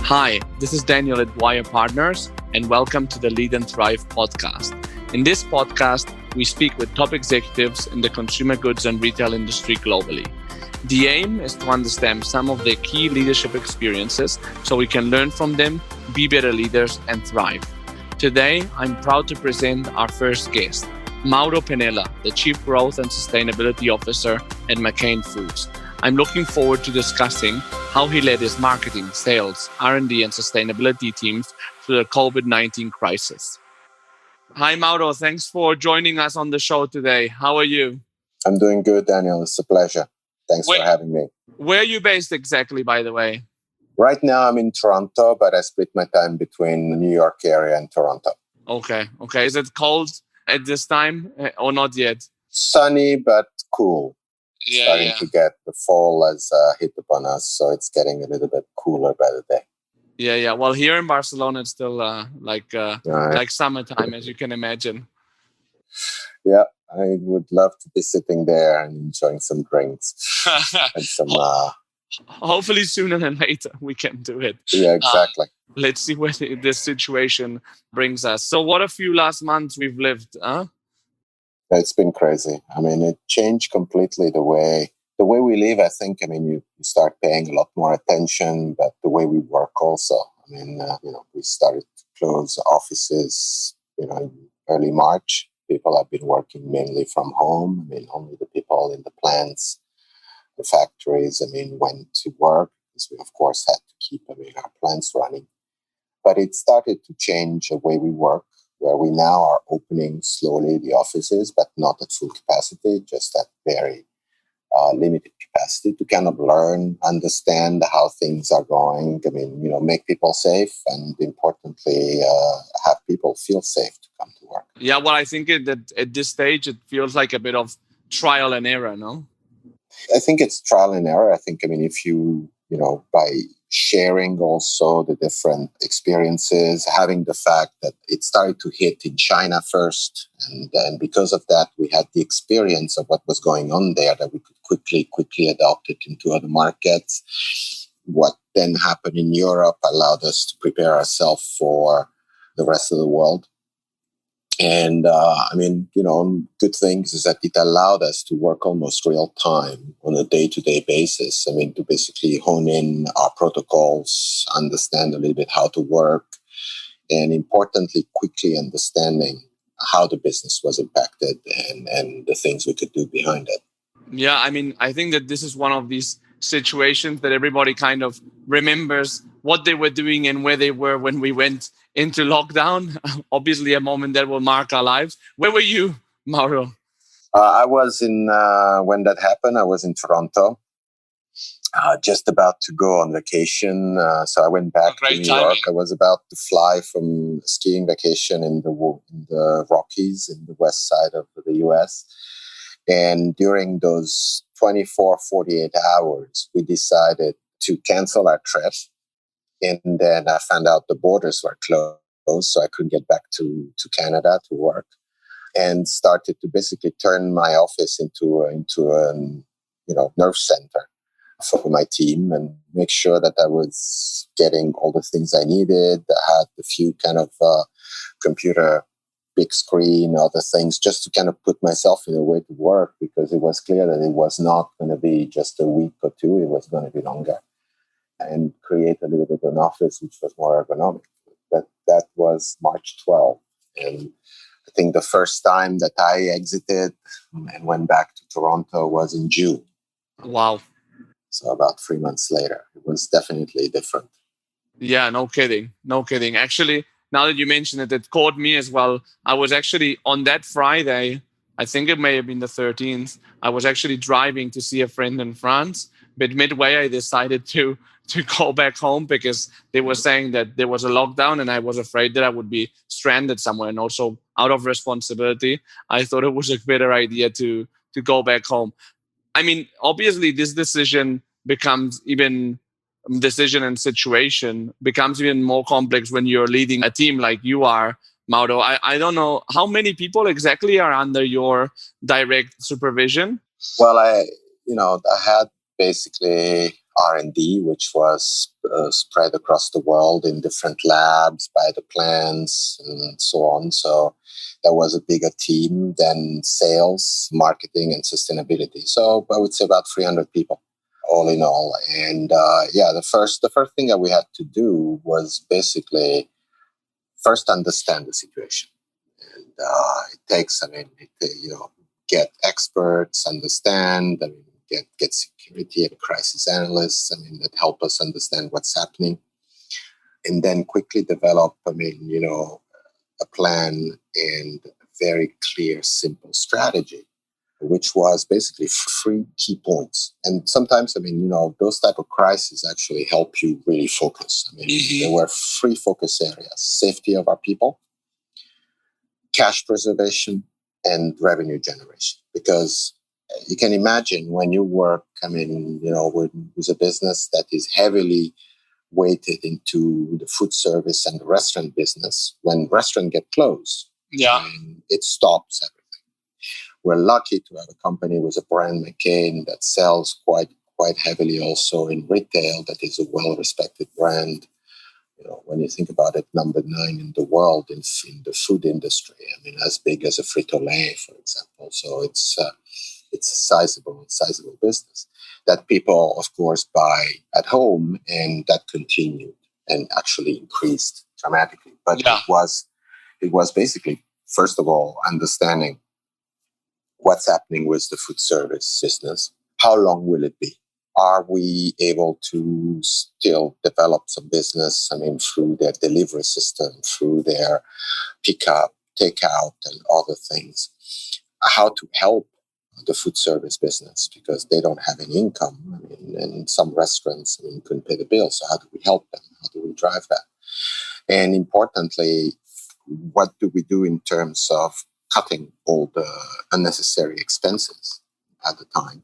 Hi, this is Daniel at Dwyer Partners, and welcome to the Lead and Thrive podcast. In this podcast, we speak with top executives in the consumer goods and retail industry globally. The aim is to understand some of their key leadership experiences so we can learn from them, be better leaders, and thrive. Today, I'm proud to present our first guest, Mauro Pennella, the Chief Growth and Sustainability Officer at McCain Foods. I'm looking forward to discussing how he led his marketing, sales, R&D, and sustainability teams through the COVID-19 crisis. Hi, Mauro. Thanks for joining us on the show today. How are you? I'm doing good, Daniel. It's a pleasure. Thanks for having me. Where are you based exactly, by the way? Right now, I'm in Toronto, but I split my time between the New York area and Toronto. Okay. Is it cold at this time or not yet? Sunny, but cool. Starting to get the fall has hit upon us, so it's getting a little bit cooler by the day. Yeah. Well, here in Barcelona, it's still like summertime, as you can imagine. Yeah, I would love to be sitting there and enjoying some drinks and some. Hopefully, sooner than later, we can do it. Yeah, exactly. Let's see where this situation brings us. So, what a few last months we've lived, huh? It's been crazy. I mean, it changed completely the way we live. I think, you start paying a lot more attention, but the way we work also. We started to close offices, in early March. People have been working mainly from home. Only the people in the plants, the factories, went to work because we, of course, had to keep, our plants running. But it started to change the way we work, where we now are opening slowly the offices, but not at full capacity, just at very limited capacity to kind of learn, understand how things are going. Make people safe and importantly, have people feel safe to come to work. Yeah, well, I think that at this stage, it feels like a bit of trial and error, no? I think it's trial and error. I think, if you, by sharing also the different experiences, having the fact that it started to hit in China first. And because of that, we had the experience of what was going on there that we could quickly adopt it into other markets. What then happened in Europe allowed us to prepare ourselves for the rest of the world. And, good things is that it allowed us to work almost real time on a day-to-day basis. To basically hone in our protocols, understand a little bit how to work, and importantly, quickly understanding how the business was impacted and the things we could do behind it. Yeah, I think that this is one of these situations that everybody kind of remembers what they were doing and where they were when we went into lockdown. Obviously, a moment that will mark our lives. Where were you, Mauro? I was when that happened, I was in Toronto, just about to go on vacation. So I went back to New York. I was about to fly from skiing vacation in the Rockies in the west side of the US. And during those 24, 48 hours, we decided to cancel our trip. And then I found out the borders were closed, so I couldn't get back to Canada to work, and started to basically turn my office into a nerve center for my team and make sure that I was getting all the things I needed. I had a few kind of computer, big screen, other things, just to kind of put myself in a way to work, because it was clear that it was not going to be just a week or two, it was going to be longer. And create a little bit of an office which was more ergonomic. That was March 12th. And I think the first time that I exited and went back to Toronto was in June. Wow. So about 3 months later. It was definitely different. Yeah, no kidding. Actually, now that you mention it caught me as well. I was actually on that Friday, I think it may have been the 13th, I was actually driving to see a friend in France. But midway, I decided to go back home because they were saying that there was a lockdown and I was afraid that I would be stranded somewhere. And also out of responsibility, I thought it was a better idea to go back home. Obviously, this decision and situation becomes even more complex when you're leading a team like you are, Mauro. I don't know how many people exactly are under your direct supervision. Well, I had basically R&D, which was spread across the world in different labs by the plants and so on. So that was a bigger team than sales, marketing, and sustainability. So I would say about 300 people all in all. And the first thing that we had to do was basically first understand the situation. And it takes, get experts, understand, get security and crisis analysts, that help us understand what's happening. And then quickly develop, a plan and a very clear, simple strategy, which was basically 3 key points. And sometimes, those type of crises actually help you really focus. There were 3 focus areas: safety of our people, cash preservation, and revenue generation. Because you can imagine when you work, with a business that is heavily weighted into the food service and the restaurant business, when restaurants get closed, it stops everything. We're lucky to have a company with a brand, McCain, that sells quite heavily also in retail, that is a well-respected brand. When you think about it, number 9 in the world in the food industry. As big as a Frito-Lay, for example. So it's a sizable business that people, of course, buy at home, and that continued and actually increased dramatically. But it was basically, first of all, understanding what's happening with the food service business. How long will it be? Are we able to still develop some business, through their delivery system, through their pickup, takeout, and other things? How to help the food service business, because they don't have any income. And some restaurants couldn't pay the bills. So how do we help them? How do we drive that? And importantly, what do we do in terms of cutting all the unnecessary expenses at the time?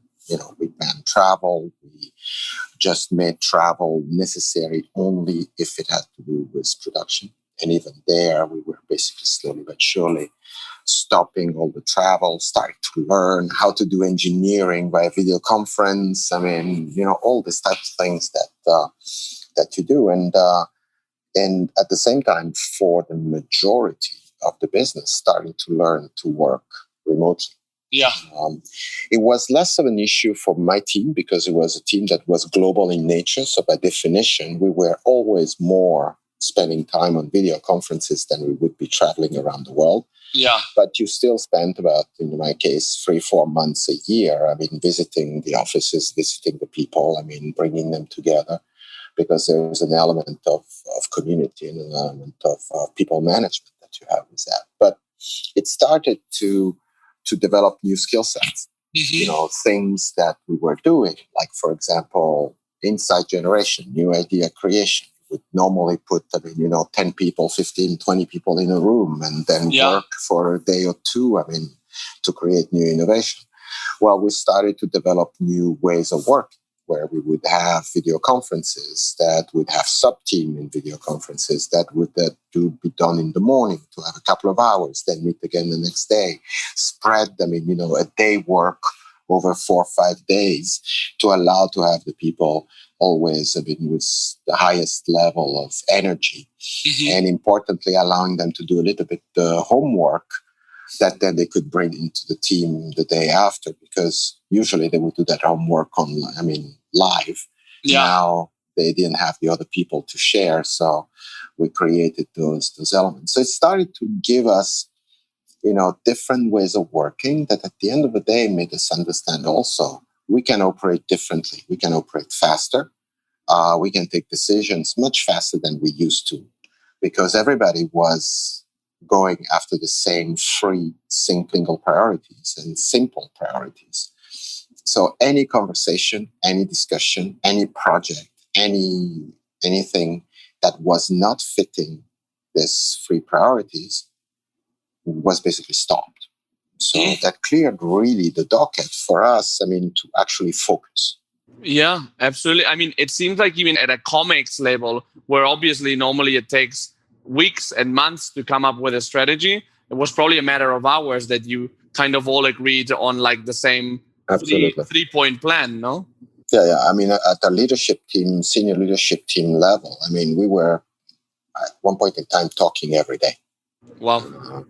We banned travel. We just made travel necessary only if it had to do with production. And even there, we were basically slowly but surely stopping all the travel, starting to learn how to do engineering by video conference. All these types of things that you do. And at the same time, for the majority of the business, starting to learn to work remotely. It was less of an issue for my team because it was a team that was global in nature. So by definition, we were always more spending time on video conferences than we would be traveling around the world. But you still spent about, in my case, 3-4 months a year. Visiting the offices, visiting the people, bringing them together, because there's an element of community and an element of people management that you have with that. But it started to develop new skill sets, things that we were doing, like, for example, insight generation, new idea creation. Would normally put, 10 people, 15, 20 people in a room and then work for a day or 2, to create new innovation. Well, we started to develop new ways of working, where we would have video conferences that would have sub-team in video conferences that would be done in the morning to have a couple of hours, then meet again the next day, spread a day work over 4 or 5 days to allow to have the people always with the highest level of energy. And importantly, allowing them to do a little bit the homework that then they could bring into the team the day after, because usually they would do that homework live. Now they didn't have the other people to share, so we created those elements. So it started to give us, different ways of working that at the end of the day made us understand also we can operate differently. We can operate faster. We can take decisions much faster than we used to, because everybody was going after the same 3 single priorities and simple priorities. So any conversation, any discussion, any project, anything that was not fitting these 3 priorities was basically stopped. So that cleared really the docket for us, to actually focus. Yeah, absolutely. It seems like even at a comics level, where obviously normally it takes weeks and months to come up with a strategy, it was probably a matter of hours that you kind of all agreed on, like, the same 3-point plan, no? Yeah. I mean, at the senior leadership team level, I mean, we were at one point in time talking every day. Wow.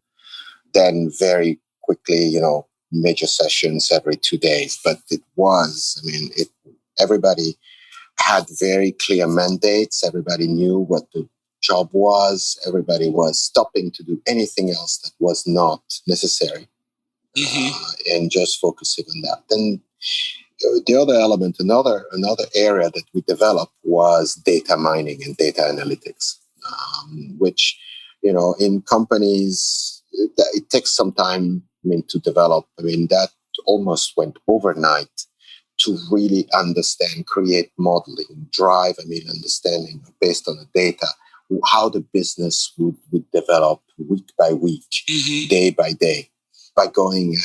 Then very quickly, major sessions every 2 days. But everybody had very clear mandates. Everybody knew what the job was. Everybody was stopping to do anything else that was not necessary, and just focusing on that. Then the other element, another area that we developed was data mining and data analytics, which, in companies, it takes some time, to develop. That almost went overnight to really understand, create modeling, drive, understanding based on the data, how the business would develop week by week, day by day, by going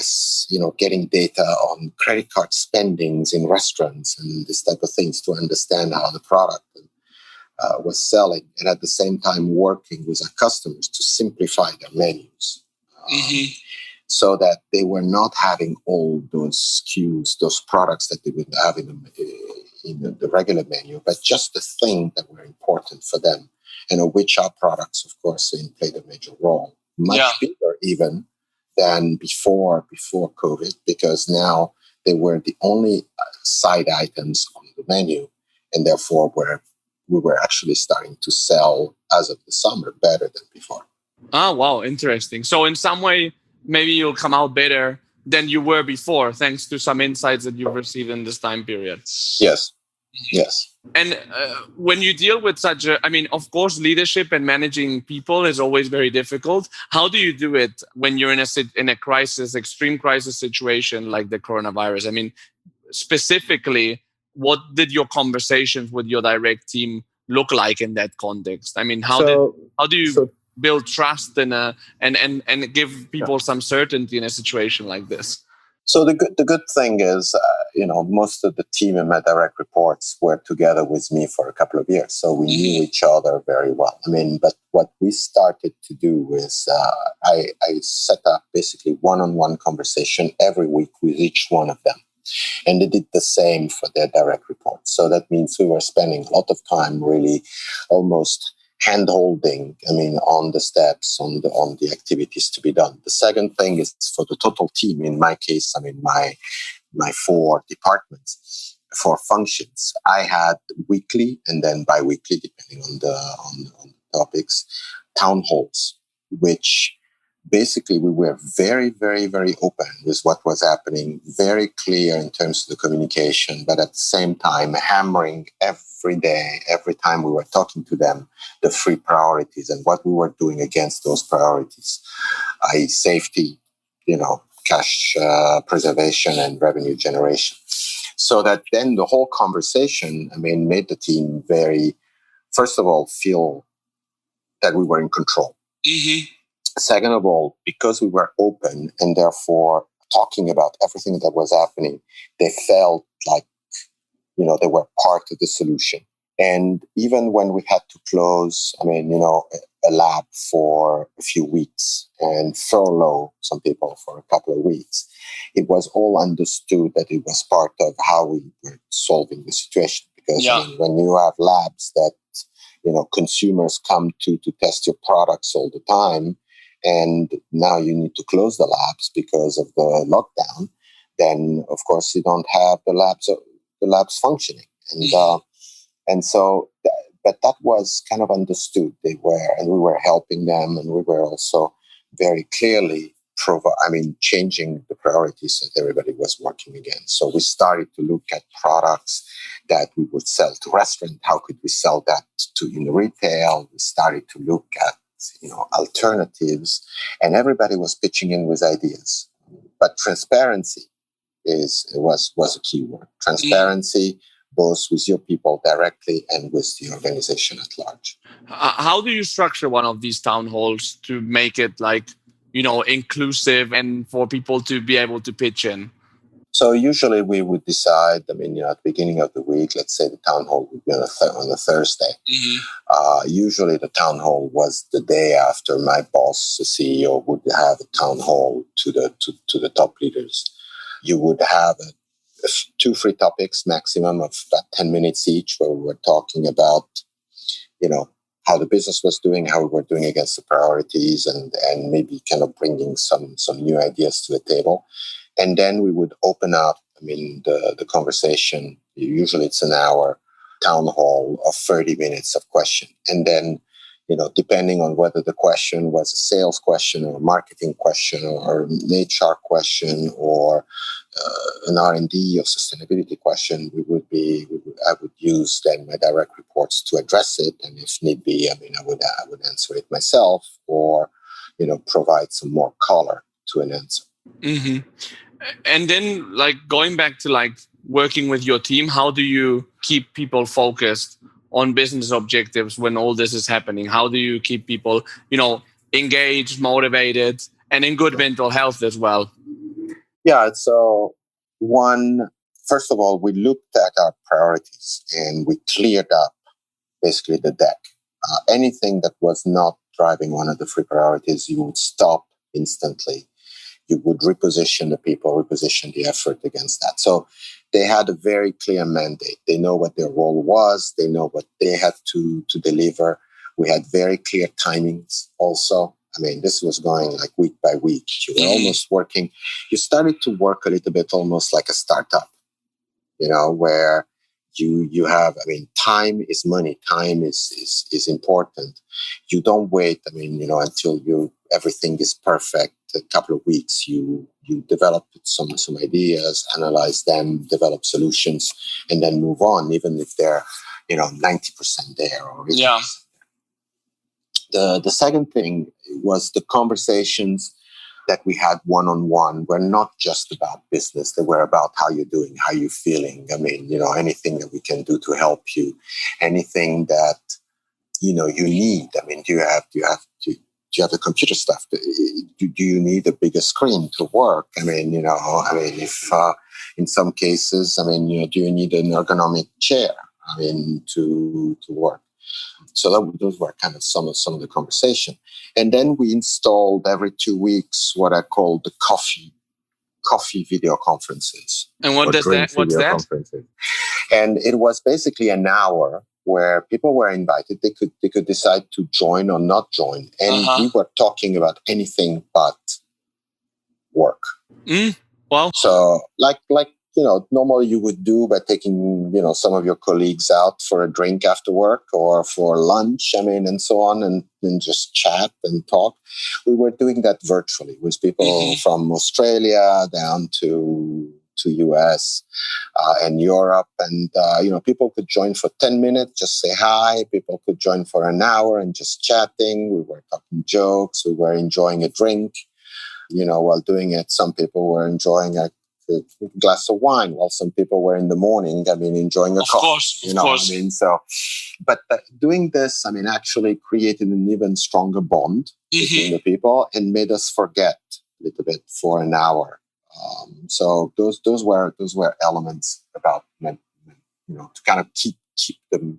getting data on credit card spendings in restaurants and this type of things to understand how the product was selling, and at the same time working with our customers to simplify their menus. So that they were not having all those SKUs, those products that they would have in the regular menu, but just the things that were important for them, and of which our products, of course, played a major role, much bigger even than before COVID, because now they were the only side items on the menu, and therefore we were actually starting to sell as of the summer better than before. Ah, wow, interesting. So in some way, maybe you'll come out better than you were before, thanks to some insights that you've received in this time period. Yes. And when you deal with such of course, leadership and managing people is always very difficult. How do you do it when you're in a crisis, extreme crisis situation like the coronavirus? Specifically, what did your conversations with your direct team look like in that context? How do you build trust and give people some certainty in a situation like this? So the good thing is, most of the team and my direct reports were together with me for a couple of years, so we knew each other very well. But what we started to do is I set up basically one-on-one conversation every week with each one of them. And they did the same for their direct reports. So that means we were spending a lot of time really almost hand-holding, on the steps, on the activities to be done. The second thing is for the total team. In my case, my 4 departments, 4 functions. I had weekly and then bi-weekly, depending on the topics, town halls, which basically we were very, very, very open with what was happening, very clear in terms of the communication, but at the same time hammering every day, every time we were talking to them, the 3 priorities and what we were doing against those priorities, i.e. safety, cash preservation and revenue generation. So that then the whole conversation, made the team very, first of all, feel that we were in control. Second of all, because we were open and therefore talking about everything that was happening, they felt like, they were part of the solution. And even when we had to close, a lab for a few weeks and furlough some people for a couple of weeks, it was all understood that it was part of how we were solving the situation. Because when you have labs that, consumers come to test your products all the time, and now you need to close the labs because of the lockdown, then of course you don't have the labs functioning. And so, but that was kind of understood. And we were helping them, and we were also very clearly changing the priorities that everybody was working against. So we started to look at products that we would sell to restaurants. How could we sell that in retail? We started to look at alternatives, and everybody was pitching in with ideas. But transparency was a key word. Transparency, both with your people directly and with the organization at large. How do you structure one of these town halls to make it inclusive and for people to be able to pitch in? So usually we would decide, at the beginning of the week, let's say the town hall would be on a Thursday. Usually the town hall was the day after my boss, the CEO, would have a town hall to the top leaders. You would have 2 free topics maximum of about 10 minutes each, where we were talking about, how the business was doing, how we were doing against the priorities, and maybe kind of bringing some new ideas to the table. And then we would open up, the conversation. Usually it's an hour town hall of 30 minutes of question. And then, depending on whether the question was a sales question or a marketing question or an HR question or an R&D or sustainability question, I would use then my direct reports to address it. And if need be, I would answer it myself or, provide some more color to an answer. Mm-hmm. And then going back to working with your team, how do you keep people focused on business objectives when all this is happening? How do you keep people, engaged, motivated, and in good mental health as well? Yeah. So first of all, we looked at our priorities and we cleared up basically the deck. Anything that was not driving one of the 3 priorities, you would stop instantly. You would reposition the people, reposition the effort against that. So they had a very clear mandate. They know what their role was. They know what they had to deliver. We had very clear timings also. This was going week by week. You were almost working. You started to work a little bit almost like a startup, where you have, time is money. Time is important. You don't wait, until everything is perfect. A couple of weeks, you develop some ideas, analyze them, develop solutions, and then move on, even if they're, 90% there or 80%. Yeah. The second thing was the conversations that we had one-on-one were not just about business. They were about how you're doing, how you're feeling. Anything that we can do to help you, anything that, you need. Do you have the computer stuff? Do you need a bigger screen to work? If in some cases, do you need an ergonomic chair? To work. So those were kind of some of the conversation. And then we installed every 2 weeks what I call the coffee video conferences. And what's that? And it was basically an hour where people were invited. They could decide to join or not join. And we were talking about anything but work. Well, so normally you would do by taking, some of your colleagues out for a drink after work or for lunch, and so on, and just chat and talk. We were doing that virtually with people from Australia down to US and Europe. And, people could join for 10 minutes, just say hi. People could join for an hour and just chatting. We were talking jokes. We were enjoying a drink, while doing it. Some people were enjoying a glass of wine, while some people were in the morning, enjoying a coffee. Of course. So, but doing this, actually created an even stronger bond between the people and made us forget a little bit for an hour. So those were elements about, to kind of keep the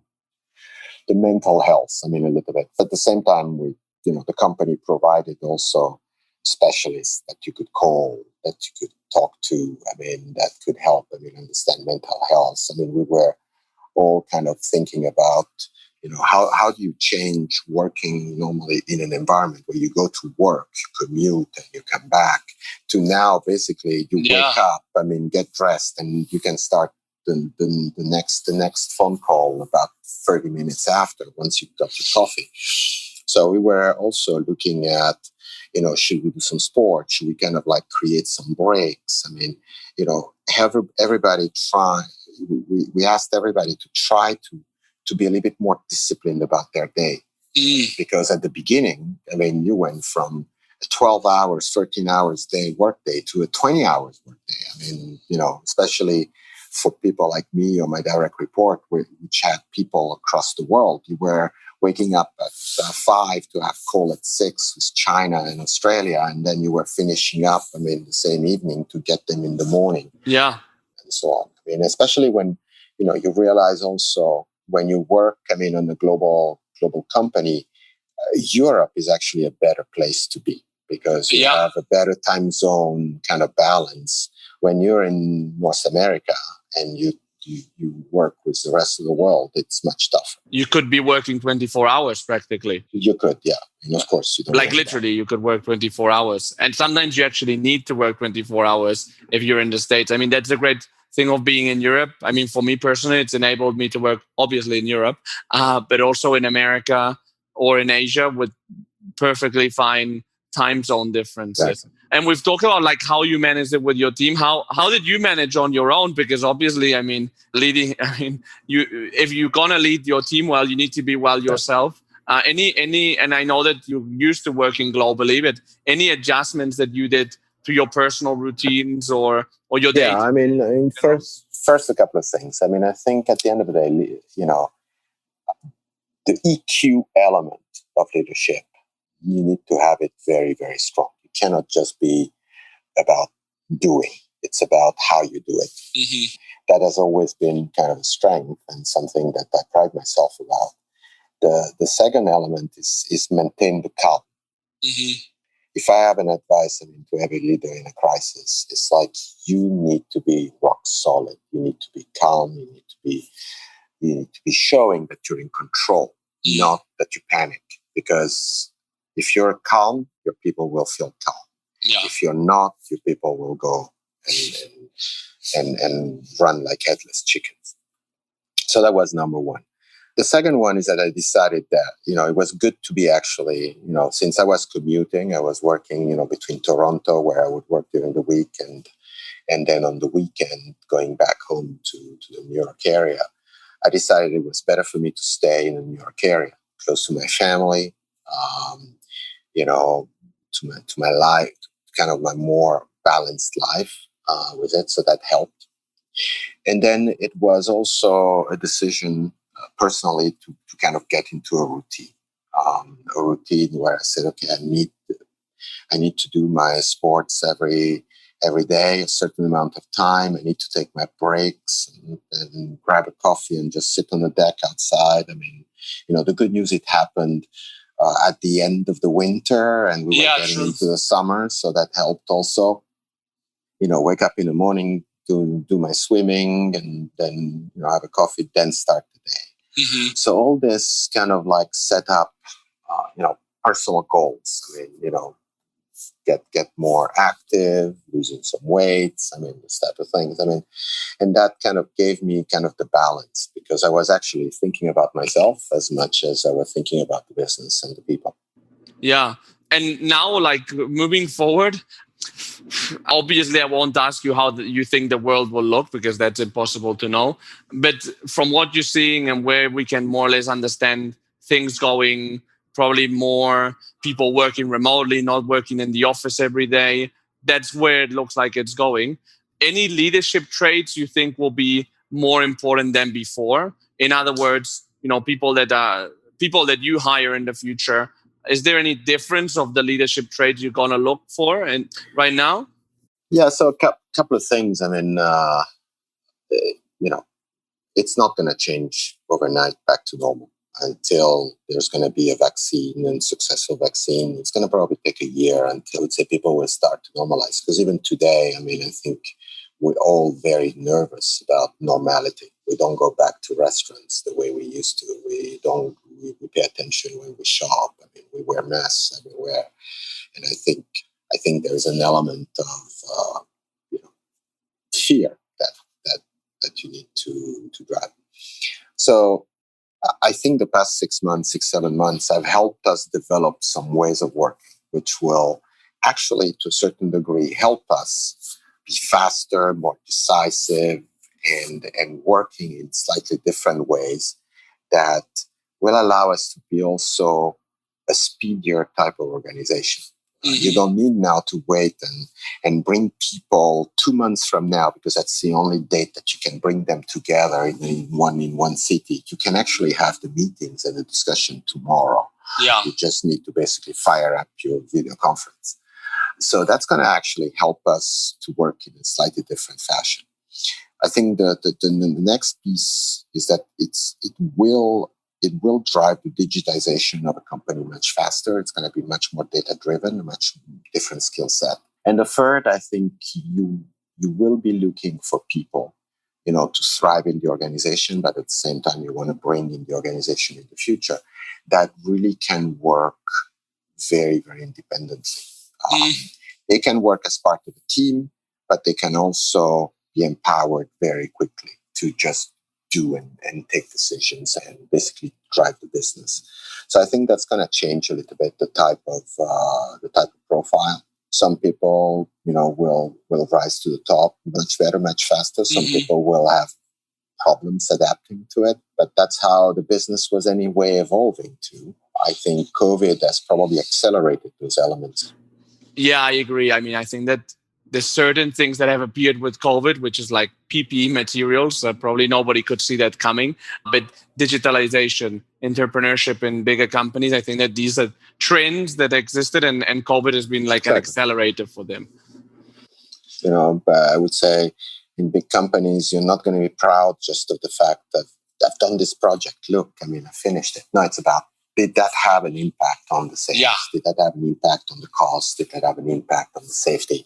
mental health. A little bit. At the same time, the company provided also specialists that you could call, that you could talk to. That could help. Understand mental health. We were all kind of thinking about, how do you change working normally in an environment where you go to work, you commute, and you come back, to now basically you wake up, get dressed, and you can start the next phone call about 30 minutes after, once you've got your coffee. So we were also looking at, should we do some sport? Should we kind of create some breaks? Have everybody try. We asked everybody to try to be a little bit more disciplined about their day. Because at the beginning, you went from a 12 hours, 13 hours workday to a 20 hours workday. Especially for people like me or my direct report, which had people across the world. You were waking up at 5 to have call at 6 with China and Australia, and then you were finishing up, the same evening to get them in the morning. Yeah. And so on. Especially when, you realize also when you work, on a global company, Europe is actually a better place to be because you have a better time zone kind of balance, When you're in North America and you work with the rest of the world, it's much tougher. You could be working 24 hours practically. You could, yeah. And of course, you don't. Like literally, you could work 24 hours. And sometimes you actually need to work 24 hours if you're in the States. I mean, that's a great thing of being in Europe. I mean, for me personally, it's enabled me to work obviously in Europe, but also in America or in Asia with perfectly fine time zone differences. Exactly. And we've talked about like how you managed it with your team. How did you manage on your own? Because obviously, I mean, if you're gonna lead your team well, you need to be well yourself. And I know that you're used to working globally, but any adjustments that you did to your personal routines or your day? Yeah, I mean, first a couple of things. I mean, I think at the end of the day, the EQ element of leadership, you need to have it very, very strong. You cannot just be about doing. It's about how you do it. Mm-hmm. That has always been kind of a strength and something that I pride myself about. The second element is maintain the calm. Mm-hmm. If I have an advice, to every leader in a crisis, it's like you need to be rock solid. You need to be calm. You need to be showing that you're in control, not that you panic. Because if you're calm, your people will feel calm. Yeah. If you're not, your people will go and run like headless chickens. So that was number one. The second one is that I decided that, it was good to be actually, since I was commuting, I was working, between Toronto, where I would work during the week, and then on the weekend, going back home to the New York area. I decided it was better for me to stay in the New York area, close to my family, to my life, kind of my more balanced life with it. So that helped. And then it was also a decision personally to kind of get into a routine where I said, okay, I need to do my sports every day, a certain amount of time. I need to take my breaks and grab a coffee and just sit on the deck outside. I mean, the good news, it happened at the end of the winter and we were getting into the summer. So that helped also, wake up in the morning, do my swimming and then, have a coffee, then start the day. Mm-hmm. So all this kind of like set up, personal goals. I mean, get more active, losing some weights. I mean, this type of things. I mean, and that kind of gave me kind of the balance because I was actually thinking about myself as much as I was thinking about the business and the people. Yeah. And now, like moving forward, obviously, I won't ask you how you think the world will look because that's impossible to know. But from what you're seeing and where we can more or less understand things going, probably more people working remotely, not working in the office every day. That's where it looks like it's going. Any leadership traits you think will be more important than before? In other words, people that you hire in the future. Is there any difference of the leadership traits you're going to look for right now? Yeah, so a couple of things. I mean, it's not going to change overnight back to normal until there's going to be a vaccine and successful vaccine. It's going to probably take a year until, I would say, people will start to normalize. Because even today, I mean, I think we're all very nervous about normality. We don't go back to restaurants the way we used to. We pay attention when we shop. I mean, we wear masks everywhere. And I think there's an element of fear that you need to drive. So I think the past 6 months, 7 months have helped us develop some ways of working, which will actually, to a certain degree, help us be faster, more decisive, and working in slightly different ways that will allow us to be also a speedier type of organization. Mm-hmm. You don't need now to wait and bring people 2 months from now because that's the only date that you can bring them together in one city. You can actually have the meetings and the discussion tomorrow. Yeah. You just need to basically fire up your video conference. So that's going to actually help us to work in a slightly different fashion. I think the next piece is that it will drive the digitization of a company much faster. It's going to be much more data-driven, a much different skill set. And the third, I think you you will be looking for people, to thrive in the organization, but at the same time, you want to bring in the organization in the future that really can work very, very independently. They can work as part of a team, but they can also be empowered very quickly to just do and take decisions and basically drive the business. So I think that's going to change a little bit the type of profile. Some people, will rise to the top much better, much faster. Some people will have problems adapting to it, but that's how the business was anyway evolving to. I think COVID has probably accelerated those elements. Yeah, I agree. I mean, I think that there's certain things that have appeared with COVID, which is like PPE materials. Probably nobody could see that coming. But digitalization, entrepreneurship in bigger companies, I think that these are trends that existed, and COVID has been like an accelerator for them. But I would say in big companies, you're not going to be proud just of the fact that I've done this project. Look, I finished it. No, it's about, did that have an impact on the sales? Yeah. Did that have an impact on the cost? Did that have an impact on the safety?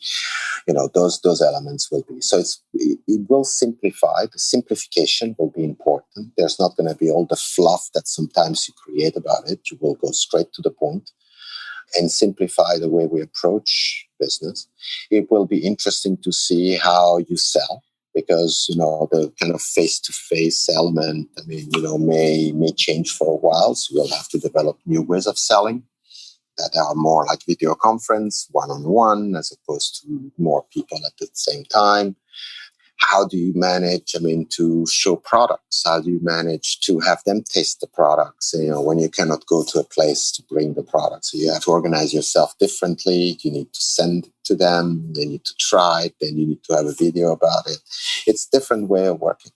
Those elements will be. So it will simplify. The simplification will be important. There's not going to be all the fluff that sometimes you create about it. You will go straight to the point and simplify the way we approach business. It will be interesting to see how you sell, because, the kind of face-to-face element, may change for a while. So you'll have to develop new ways of selling that are more like video conference, one-on-one, as opposed to more people at the same time. How do you manage, to show products? How do you manage to have them taste the products, when you cannot go to a place to bring the product? So you have to organize yourself differently. You need to send it to them. They need to try it. Then you need to have a video about it. It's a different way of working.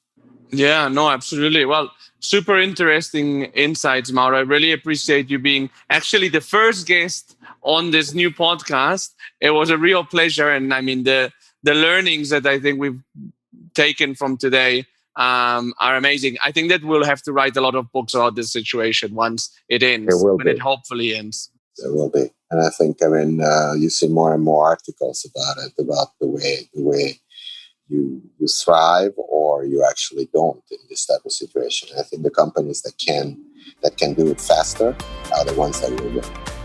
Yeah, no, absolutely. Well, super interesting insights, Mauro. I really appreciate you being actually the first guest on this new podcast. It was a real pleasure. And the learnings that I think we've taken from today are amazing. I think that we'll have to write a lot of books about this situation once it ends, it hopefully ends. There will be. And I think, you see more and more articles about it, about the way you thrive or you actually don't in this type of situation. I think the companies that can do it faster are the ones that will win.